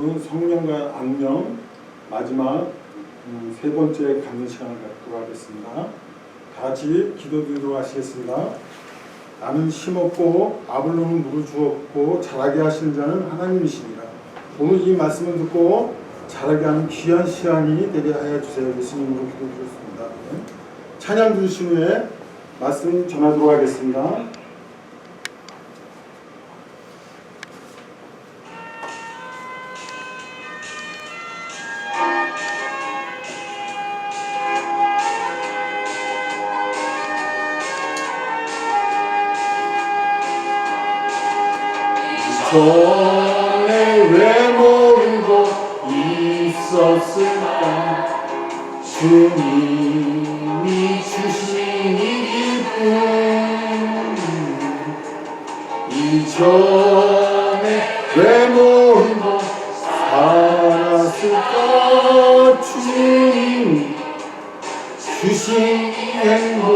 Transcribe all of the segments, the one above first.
성령과 악령 마지막 세 번째 갖는 시간을 갖도록 하겠습니다. 다 같이 기도드리도록 하시겠습니다. 나는 심었고 아블론은 물을 주었고 자라게 하시는 자는 하나님이시니라. 오늘 이 말씀을 듣고 자라게 하는 귀한 시간이 되게 하여 주세요. 예수님으로 기도드렸습니다. 찬양 들으신 후에 말씀 전하도록 하겠습니다. 전에 왜 모르고 있었을까. 주님이 주신 이 기쁨, 이전에 왜 모르고 살았을까. 주님이 주신 행복,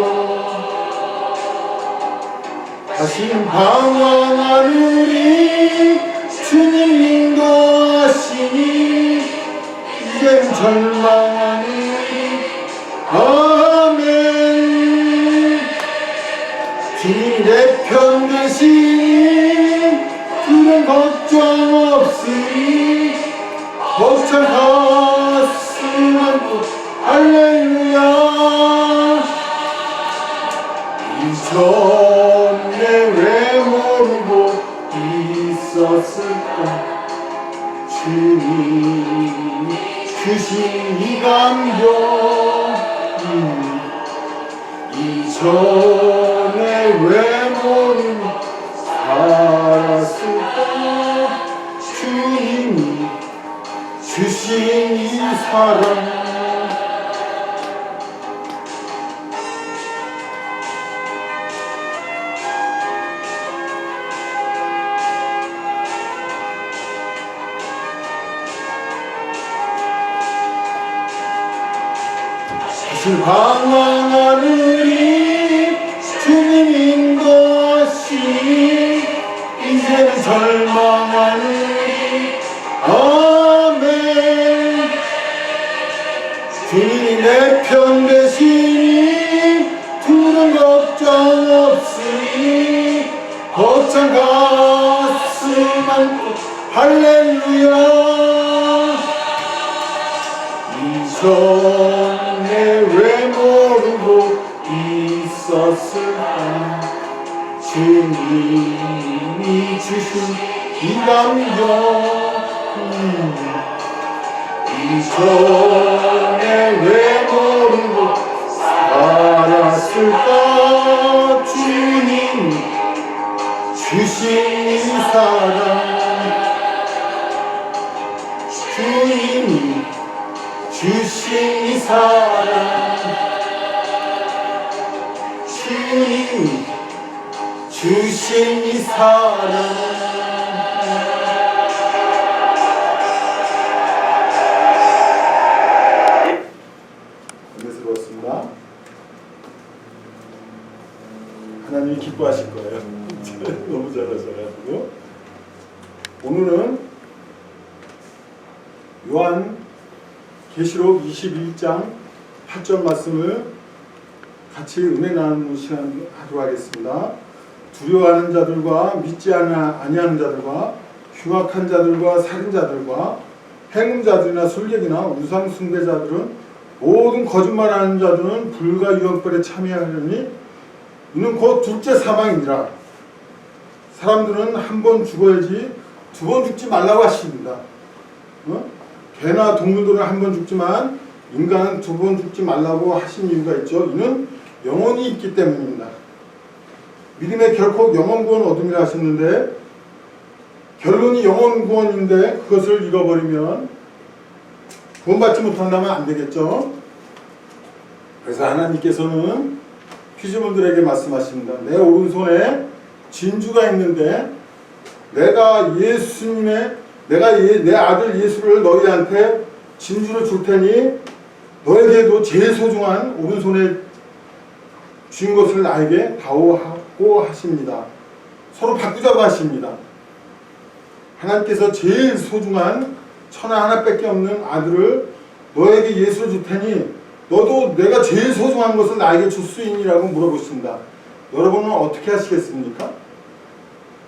다시 방황하는 주님 인도하시니 이젠 절망하니 아멘. 주님이 내 편 되시니 그런 걱정 없으니 벅찬 가슴 안고 할렐루야. 이전에 왜 모르고 있었을까. 주님이 주신 이 감격, 이전에 왜 모르고 살았을까. 주님이 주신 이 사랑, 방황하느니 주님 인도하시니 이제는 절망하느니 아멘. 주님이 내 편 되시니 두려움 걱정 없으니 벅찬 가슴 안고 할렐루야. 이전에 왜 모르고 있었을까. 주님이 주신 이 감격, 이전에 왜 모르고 살았을까. 주님이 주신 이 사랑, 주님이 주신 이 사랑, 주님이 주신 이 사랑. 은혜스러웠습니다. 하나님이 기뻐하실 거예요. 너무 잘하셔가지고. 오늘은 요한 계시록 21장 8절 말씀을 같이 은혜 나누는 시간 하도록 하겠습니다. 두려워하는 자들과 믿지 아니하는 자들과 흉악한 자들과 살인자들과 행음자들이나 술객이나 우상 숭배자들은 모든 거짓말하는 자들은 불과 유혹벌에 참여하려니 이는 곧 둘째 사망이니라. 사람들은 한 번 죽어야지 두 번 죽지 말라고 하십니다. 개나 동물들은 한 번 죽지만 인간은 두 번 죽지 말라고 하신 이유가 있죠. 이는 영혼이 있기 때문입니다. 믿음에 결코 영혼 구원 얻음이라 하셨는데 결론이 영혼 구원인데 그것을 잃어버리면 구원받지 못한다면 안 되겠죠. 그래서 하나님께서는 피조물들에게 말씀하십니다. 내 오른손에 진주가 있는데 내가 내 아들 예수를 너희한테 진주를 줄 테니 너에게도 제일 소중한 오른손에 쥔 것을 나에게 다오하고 하십니다. 서로 바꾸자고 하십니다. 하나님께서 제일 소중한 천하 하나밖에 없는 아들을 너에게 예수로 줄 테니 너도 내가 제일 소중한 것을 나에게 줄 수 있니라고 물어보신다. 여러분은 어떻게 하시겠습니까?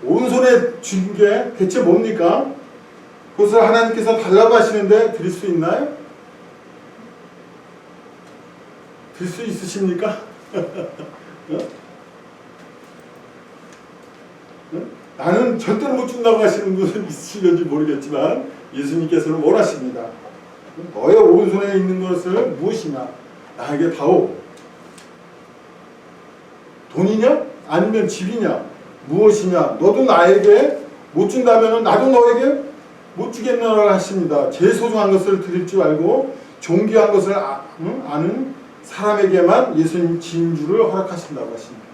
오른손에 준 게 대체 뭡니까? 그것을 하나님께서 달라고 하시는데 드릴 수 있나요? 드릴 수 있으십니까? 나는 절대로 못 준다고 하시는 분은 있으실지 모르겠지만 예수님께서는 원하십니다. 너의 오른손에 있는 것을 무엇이냐? 나에게 다오. 돈이냐? 아니면 집이냐? 무엇이냐? 너도 나에게 못 준다면 나도 너에게 못 주겠노라 하십니다. 제일 소중한 것을 드릴 줄 알고 존귀한 것을 아는 사람에게만 예수님 진주를 허락하신다고 하십니다.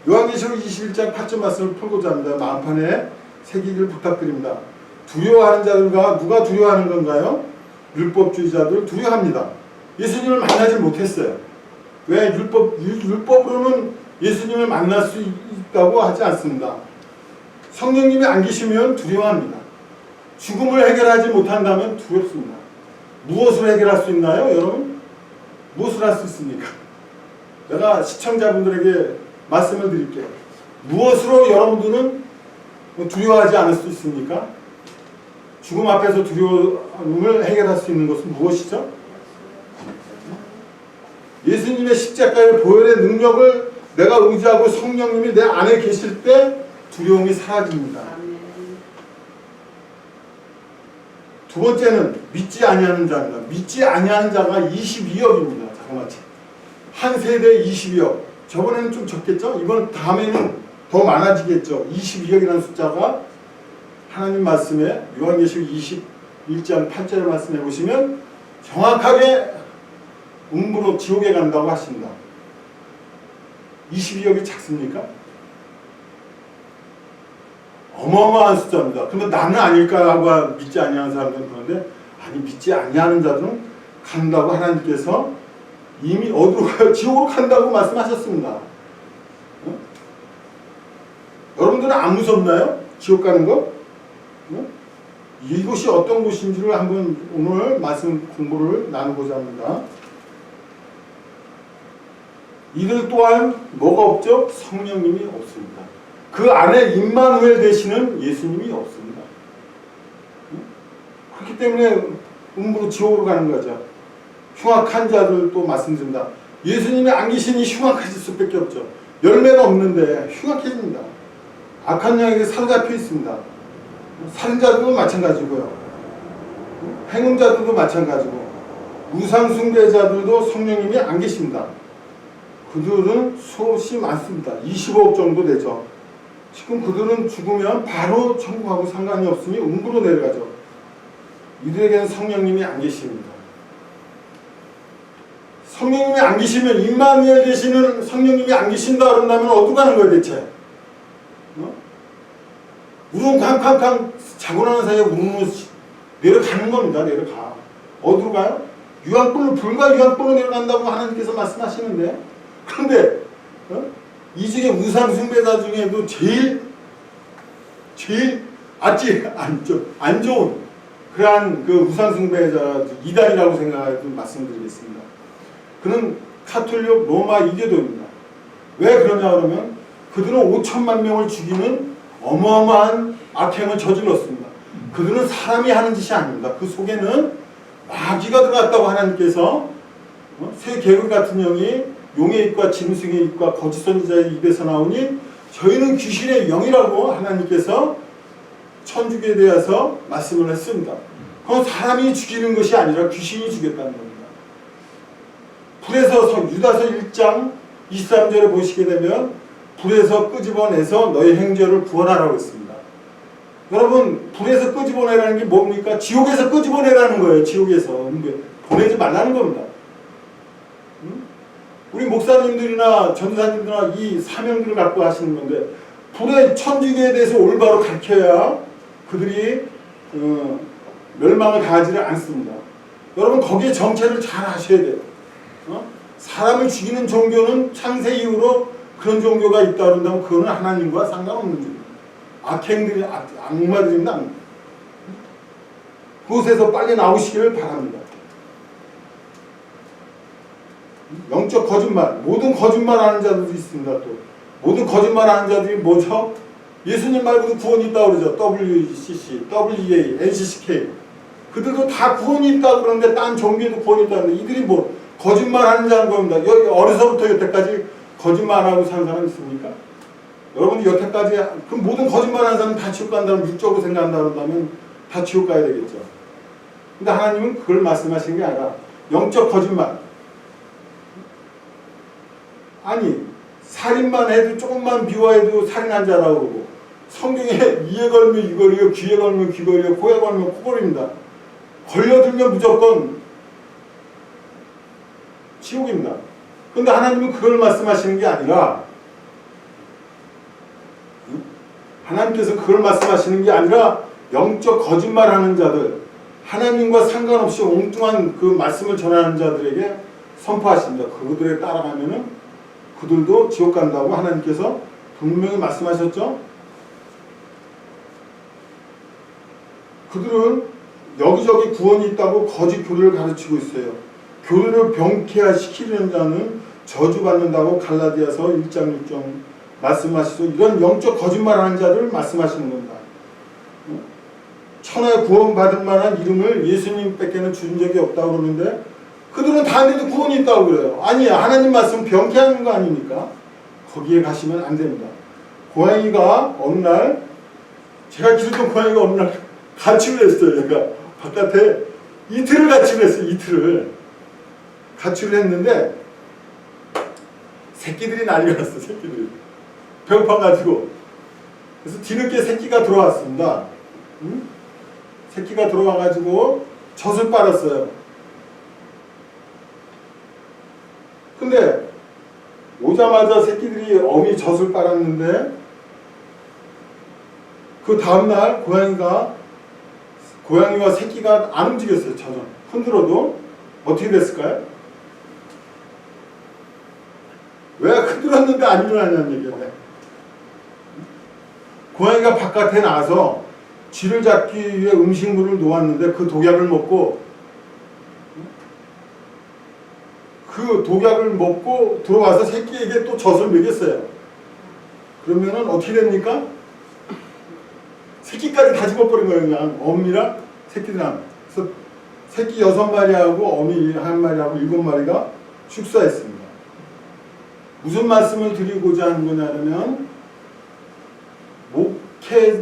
요한계시록 21장 8절 말씀을 풀고자 합니다. 마음판에 새기기를 부탁드립니다. 두려워하는 자들과 누가 두려워하는 건가요? 율법주의자들 두려워합니다. 예수님을 만나지 못했어요. 왜? 율법으로는 예수님을 만날 수 있다고 하지 않습니다. 성령님이 안 계시면 두려워합니다. 죽음을 해결하지 못한다면 두렵습니다. 무엇을 해결할 수 있나요, 여러분? 무엇을 할 수 있습니까? 내가 시청자분들에게 말씀을 드릴게요. 무엇으로 여러분들은 두려워하지 않을 수 있습니까? 죽음 앞에서 두려움을 해결할 수 있는 것은 무엇이죠? 예수님의 십자가의 보혈의 능력을 내가 의지하고 성령님이 내 안에 계실 때 두려움이 사라집니다. 두 번째는 믿지 아니하는 자입니다. 믿지 아니하는 자가 22억입니다. 잠깐만. 한 세대에 22억. 저번에는 좀 적겠죠? 이번 다음에는 더 많아지겠죠. 22억이라는 숫자가 하나님 말씀에 요한계시록 21장 8절의 말씀에 보시면 정확하게 음부로 지옥에 간다고 하십니다. 22억이 작습니까? 어마어마한 숫자입니다. 그러면 나는 아닐까 하고 믿지 아니하는 사람들은 그런데 아니 믿지 아니하는 자들은 간다고 하나님께서 이미 어디로 가요? 지옥으로 간다고 말씀하셨습니다. 어? 여러분들은 안 무섭나요? 지옥 가는 거? 어? 이곳이 어떤 곳인지를 한번 오늘 말씀 공부를 나누고자 합니다. 이들 또한 뭐가 없죠? 성령님이 없습니다. 그 안에 임마누엘 되시는 예수님이 없습니다. 그렇기 때문에 음부로 지옥으로 가는 거죠. 흉악한 자들도 말씀드립니다. 예수님이 안 계시니 흉악해질 수밖에 없죠. 열매가 없는데 흉악해집니다. 악한 영에게 사로잡혀 있습니다. 살인자들도 마찬가지고요. 행음자들도 마찬가지고 우상숭배자들도 성령님이 안 계십니다. 그들은 수없이 많습니다. 25억 정도 되죠. 지금 그들은 죽으면 바로 천국하고 상관이 없으니 음부로 내려가죠. 이들에게는 성령님이 안 계십니다. 성령님이 안 계시면 임마누엘 되시는 성령님이 안 계신다 그런다면 어디로 가는 거예요 대체? 우르릉 쾅쾅쾅 자고 나는 사이에 우르릉 내려가는 겁니다. 내려가. 어디로 가요? 유황불로 불과 유황불로 내려간다고 하나님께서 말씀하시는데 그런데 이 중에 우상 숭배자 중에도 제일 안 좋은 그러한 그 우상 숭배자 이단이라고 생각해서 말씀드리겠습니다. 그는 카톨릭 로마 이교도입니다. 왜 그러냐 그러면 그들은 5천만 명을 죽이는 어마어마한 악행을 저질렀습니다. 그들은 사람이 하는 짓이 아닙니다. 그 속에는 마귀가 들어갔다고 하나님께서 새 개구 같은 영이 용의 입과 짐승의 입과 거짓 선지자의 입에서 나오니 저희는 귀신의 영이라고 하나님께서 천주교에 대해서 말씀을 했습니다. 그건 사람이 죽이는 것이 아니라 귀신이 죽였다는 겁니다. 불에서 유다서 1장 23절에 보시게 되면 불에서 끄집어내서 너희 행죄를 구원하라고 했습니다. 여러분 불에서 끄집어내라는 게 뭡니까? 지옥에서 끄집어내라는 거예요. 지옥에서 보내지 말라는 겁니다. 우리 목사님들이나 전도사님들이나 이 사명들을 갖고 하시는 건데 불의 천주교에 대해서 올바로 가르쳐야 그들이 멸망을 당하지를 않습니다. 여러분 거기에 정체를 잘 아셔야 돼요. 사람을 죽이는 종교는 창세 이후로 그런 종교가 있다 그런다면 그거는 하나님과 상관없는 종교입니다. 악마들입니다. 그곳에서 빨리 나오시기를 바랍니다. 영적 거짓말, 모든 거짓말하는 자들도 있습니다. 또 모든 거짓말하는 자들이 뭐죠? 예수님 말고도 구원이 있다고 그러죠. WCC, WEA, NCCK 그들도 다 구원이 있다고 그러는데 딴 종교도 구원이 있다고 하는데 이들이 뭐 거짓말하는 자는 겁니다. 여기 어려서부터 여태까지 거짓말하고 사는 사람 있습니까? 여러분들 여태까지 그 모든 거짓말하는 사람은 다 지옥 간다면 육적으로 생각한다 그런다면 다 지옥 가야 되겠죠. 근데 하나님은 그걸 말씀하시는 게 아니라 영적 거짓말. 아니 살인만 해도 조금만 미워해도 살인한 자라고 그러고 성경에 이에 걸면 이걸이요 귀에 걸면 귀걸이요 코에 걸면 코걸입니다. 걸려들면 무조건 지옥입니다. 근데 하나님은 그걸 말씀하시는 게 아니라 하나님께서 그걸 말씀하시는 게 아니라 영적 거짓말하는 자들 하나님과 상관없이 엉뚱한 그 말씀을 전하는 자들에게 선포하십니다. 그들에 따라가면은 그들도 지옥 간다고 하나님께서 분명히 말씀하셨죠. 그들은 여기저기 구원이 있다고 거짓 교리를 가르치고 있어요. 교리를 병폐화시키려는 자는 저주받는다고 갈라디아서 1장 6절 말씀하시죠. 이런 영적 거짓말하는 자들을 말씀하시는 겁니다. 천하에 구원받을 만한 이름을 예수님 뺏게는 주신 적이 없다고 그러는데 그들은 다른데도 구원이 있다고 그래요. 아니야. 하나님 말씀 병폐하는 거 아닙니까? 거기에 가시면 안 됩니다. 고양이가 어느 날 제가 기르던 고양이가 어느 날 가출을 했어요. 얘가 바깥에 이틀을 가출을 했어요. 이틀을 가출을 했는데 새끼들이 난리가 났어. 새끼들이 배고파가지고 그래서 뒤늦게 새끼가 들어왔습니다. 새끼가 들어와가지고 젖을 빨았어요. 근데 오자마자 새끼들이 어미 젖을 빨았는데 그 다음날 고양이와 새끼가 안 움직였어요. 전혀 흔들어도 어떻게 됐을까요? 왜 흔들었는데 안 일어나냐는 얘기예요. 고양이가 바깥에 나와서 쥐를 잡기 위해 음식물을 놓았는데 그 독약을 먹고 들어와서 새끼에게 또 젖을 먹였어요. 그러면은 어떻게 됩니까? 새끼까지 다 죽어버린 거예요. 그냥 어미랑 새끼들랑. 그래서 새끼 6마리하고 어미 1마리하고 7마리가 축사했습니다. 무슨 말씀을 드리고자 하는 거냐면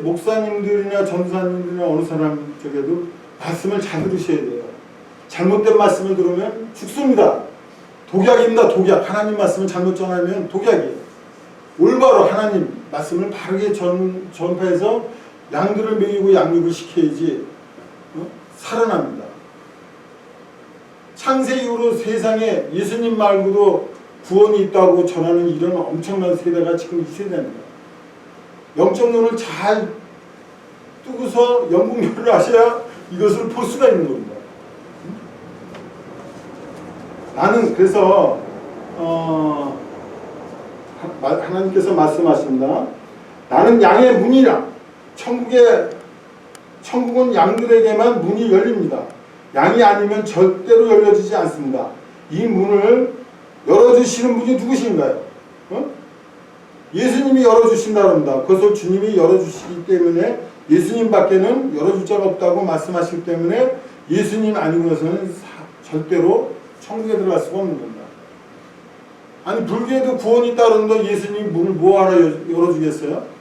목사님들이나 전도사님들이나 어느 사람 쪽에도 말씀을 잘 들으셔야 돼요. 잘못된 말씀을 들으면 죽습니다. 독약입니다. 독약. 하나님 말씀을 잘못 전하면 독약이에요. 올바로 하나님 말씀을 바르게 전파해서 양들을 먹이고 양육을 시켜야지 살아납니다. 창세 이후로 세상에 예수님 말고도 구원이 있다고 전하는 이런 엄청난 세대가 지금 이 세대입니다. 영적 눈을 잘 뜨고서 영국연을 하셔야 이것을 볼 수가 있는 겁니다. 나는 그래서 하나님께서 말씀하십니다. 나는 양의 문이라. 천국은 양들에게만 문이 열립니다. 양이 아니면 절대로 열려지지 않습니다. 이 문을 열어주시는 분이 누구신가요? 예수님이 열어주신다고 합니다. 그것을 주님이 열어주시기 때문에 예수님 밖에는 열어줄 자가 없다고 말씀하시기 때문에 예수님 아니고서는 절대로 천국에 들어갈 수가 없는 겁니다. 아니 불교에도 구원이 있다 그러는데 예수님이 문을 뭐하러 열어주겠어요?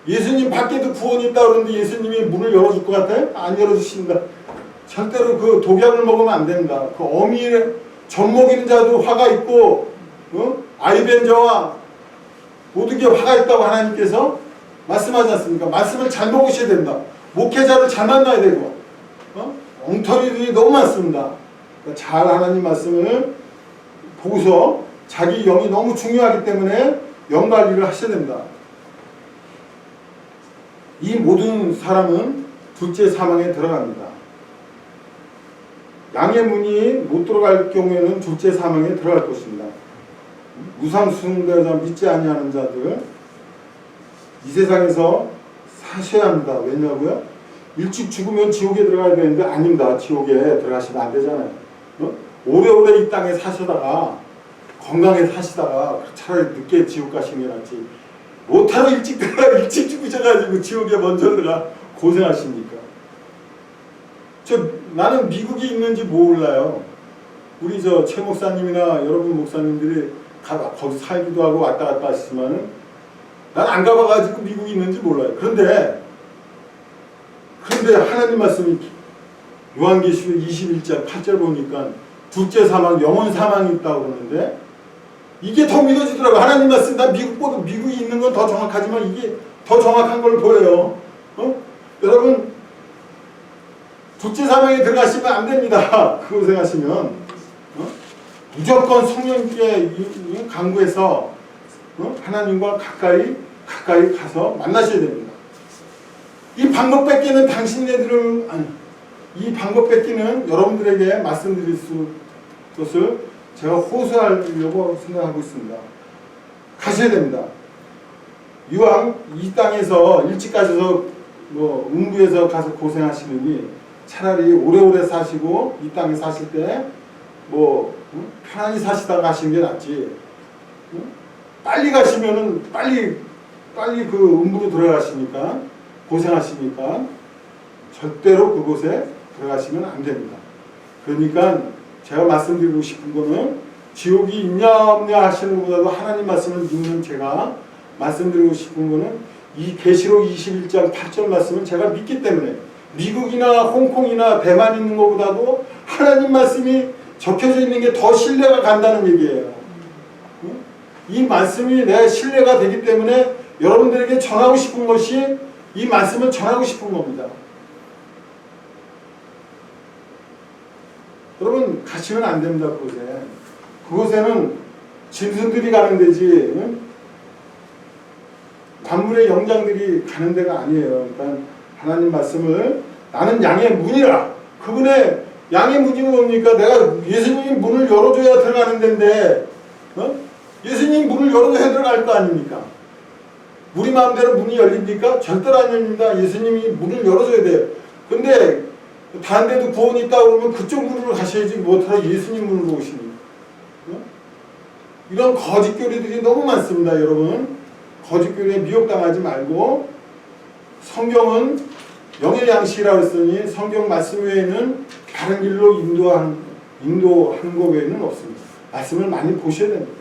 예수님 밖에도 구원이 있다 그러는데 예수님이 문을 열어줄 것 같아요? 안 열어주신다. 절대로 그 독약을 먹으면 안 됩니다. 그 어미의 젖 먹이는 자도 화가 있고 아이벤저와 모든 게 화가 있다고 하나님께서 말씀하지 않습니까? 말씀을 잘 먹으셔야 된다. 목회자를 잘 만나야 되고 엉터리들이 너무 많습니다. 그러니까 잘 하나님 말씀을 보고서 자기 영이 너무 중요하기 때문에 영 관리를 하셔야 됩니다. 이 모든 사람은 둘째 사망에 들어갑니다. 양의 문이 못 들어갈 경우에는 둘째 사망에 들어갈 것입니다. 무상숭배자 믿지 아니하는 자들 이 세상에서 사셔야 합니다. 왜냐고요? 일찍 죽으면 지옥에 들어가야 되는데 아닙니다. 지옥에 들어가시면 안 되잖아요. 오래오래 이 땅에 사시다가 건강에 사시다가 차라리 늦게 지옥 가시는 게 낫지. 못하러 일찍 들어가 일찍 죽으셔가지고 지옥에 먼저 들어가 고생하십니까? 나는 미국이 있는지 몰라요. 우리 최 목사님이나 여러분 목사님들이 거기 살기도 하고 왔다 갔다 하시지만은 난 안 가봐가지고 미국이 있는지 몰라요. 그런데 하나님 말씀이 요한계시록 21장 8절 보니까 둘째 사망, 영원 사망이 있다고 그러는데 이게 더 믿어지더라고. 하나님 말씀, 난 미국보다 미국이 있는 건 더 정확하지만 이게 더 정확한 걸 보여요. 여러분, 둘째 사망에 들어가시면 안 됩니다. 그곳에 가시면 무조건 성령께 강구해서 하나님과 가까이 가서 만나셔야 됩니다. 이 방법 뺏기는 이 방법 뺏기는 여러분들에게 말씀드릴 것을 제가 호소하려고 생각하고 있습니다. 가셔야 됩니다. 이왕 이 땅에서 일찍 가셔서 음부에서 가서 고생하시느니 차라리 오래오래 사시고 이 땅에 사실 때 편안히 사시다가 가시는 게 낫지. 빨리 가시면은 빨리 그 음부로 들어가시니까 고생하시니까 절대로 그곳에 들어가시면 안 됩니다. 그러니까 제가 말씀드리고 싶은 거는 지옥이 있냐 없냐 하시는 것보다도 하나님 말씀을 믿는 제가 말씀드리고 싶은 거는 이 계시록 21장 8절 말씀은 제가 믿기 때문에 미국이나 홍콩이나 대만 있는 것보다도 하나님 말씀이 적혀져 있는 게 더 신뢰가 간다는 얘기예요. 이 말씀이 내 신뢰가 되기 때문에 여러분들에게 전하고 싶은 것이 이 말씀을 전하고 싶은 겁니다. 여러분 가시면 안 됩니다. 그곳에는 짐승들이 가는 데지 만물의 영장들이 가는 데가 아니에요. 그러니까 하나님 말씀을 나는 양의 문이라. 그분의 양의 문이 뭡니까? 내가 예수님이 문을 열어줘야 들어가는 데인데 예수님 문을 열어줘야 들어갈 거 아닙니까? 우리 마음대로 문이 열립니까? 절대로 안 열립니다. 예수님이 문을 열어줘야 돼요. 근데 다른 데도 구원이 있다고 그러면 그쪽 문으로 가셔야지 못하러 예수님 문으로 오시니. 이런 거짓교리들이 너무 많습니다. 여러분 거짓교리에 미혹당하지 말고 성경은 영의 양식이라고 했으니 성경 말씀 외에는 다른 길로 인도하는 것 외에는 없습니다. 말씀을 많이 보셔야 됩니다.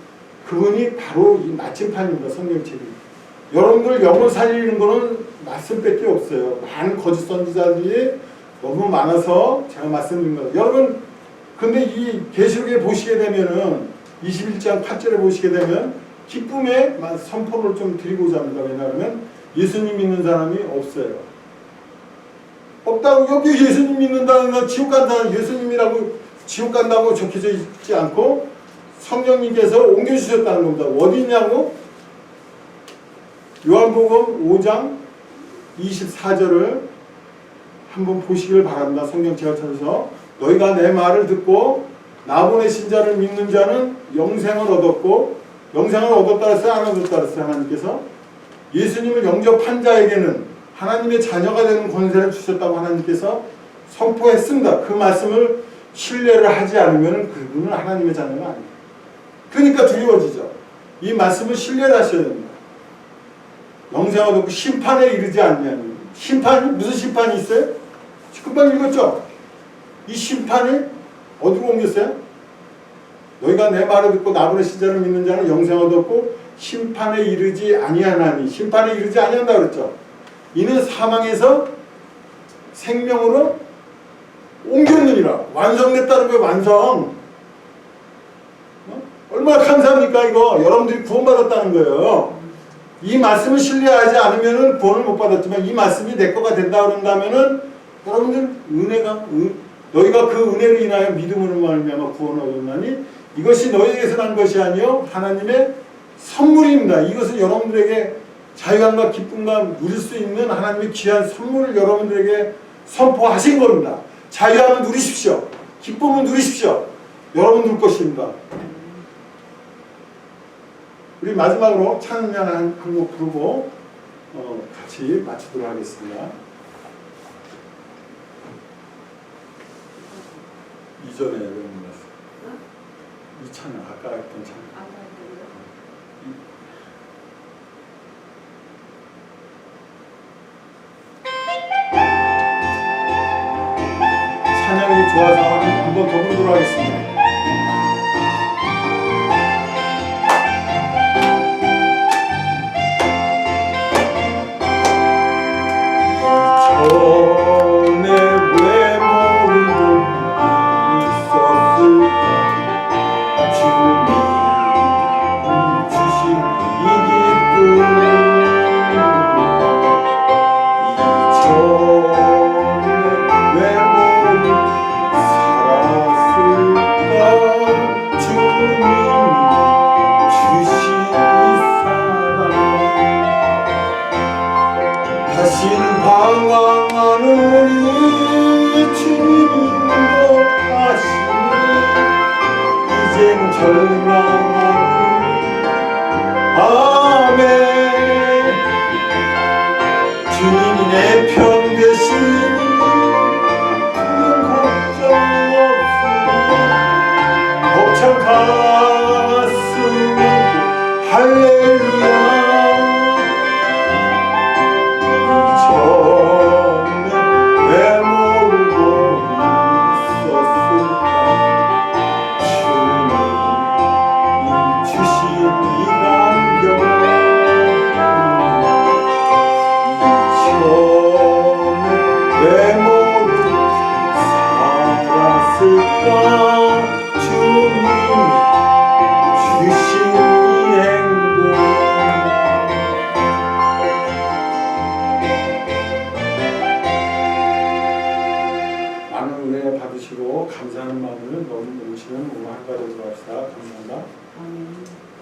그분이 바로 이 나침판입니다. 성경책이. 여러분들 영을 살리는 거는 말씀밖에 없어요. 많은 거짓 선지자들이 너무 많아서 제가 말씀드린 거예요. 여러분 근데 이 계시록에 보시게 되면은 21장 8절에 보시게 되면 기쁨의 선포를 좀 드리고자 합니다. 왜냐하면 예수님 믿는 사람이 없어요. 없다고 여기 예수님 믿는다는 건 지옥 간다는 예수님이라고 지옥 간다고 적혀져 있지 않고 성령님께서 옮겨주셨다는 겁니다. 어디 있냐고? 요한복음 5장 24절을 한번 보시길 바랍니다. 성경책을 찾아서 너희가 내 말을 듣고 나 보내신 자를 믿는 자는 영생을 얻었고 영생을 얻었다 했어요? 안 얻었다 했어요? 하나님께서 예수님을 영접한 자에게는 하나님의 자녀가 되는 권세를 주셨다고 하나님께서 선포했습니다. 그 말씀을 신뢰를 하지 않으면 그분은 하나님의 자녀가 아닙니다. 그러니까 두려워지죠. 이 말씀을 신뢰를 하셔야 됩니다. 영생을 얻고 심판에 이르지 않냐는 심판이 무슨 심판이 있어요? 금방 읽었죠? 이 심판을 어디로 옮겼어요? 너희가 내 말을 듣고 나 보내신 자를 믿는 자는 영생을 얻었고 심판에 이르지 아니하나니 심판에 이르지 아니한다 그랬죠. 이는 사망에서 생명으로 옮겼느니라. 완성됐다는 거예요. 완성. 얼마나 감사합니까 이거. 여러분들이 구원받았다는 거예요. 이 말씀을 신뢰하지 않으면 구원을 못 받았지만 이 말씀이 내 거가 된다 그런다면 여러분들 너희가 그 은혜로 인하여 믿음으로 말미암아 구원을 얻었나니 이것이 너희에게서 난 것이 아니요 하나님의 선물입니다. 이것은 여러분들에게 자유함과 기쁨과 누릴 수 있는 하나님의 귀한 선물을 여러분들에게 선포하신 겁니다. 자유함을 누리십시오. 기쁨을 누리십시오. 여러분들 것입니다. 우리 마지막으로 찬양 한 곡 부르고 같이 마치도록 하겠습니다. 이전에 왜 몰랐어? 이 차는 아까 했던 차. 찬양이 좋아서 한 번 더 부르도록 하겠습니다. 전에 왜 모르고 있었을까? 주님 주신 이 기쁨 이전에 왜 모르고 살았을까? 주님 주신 이 사랑 다시는 방황하느니 주님인 것 아시니 이젠 절망하느니 아멘 주님이 내 편 되시니 큰 걱정 없으니 벅찬 가슴 안고 할렐루야 전에 왜 모르고 있었을까 주님이 주신 이 감격 전에 왜 모르고 살았을까 주님이 주신 이 행복 많은 은혜 받으시고 감사하는 마음을 너무 모시는 오늘 한가지로 합시다. 감사합니다. 아멘.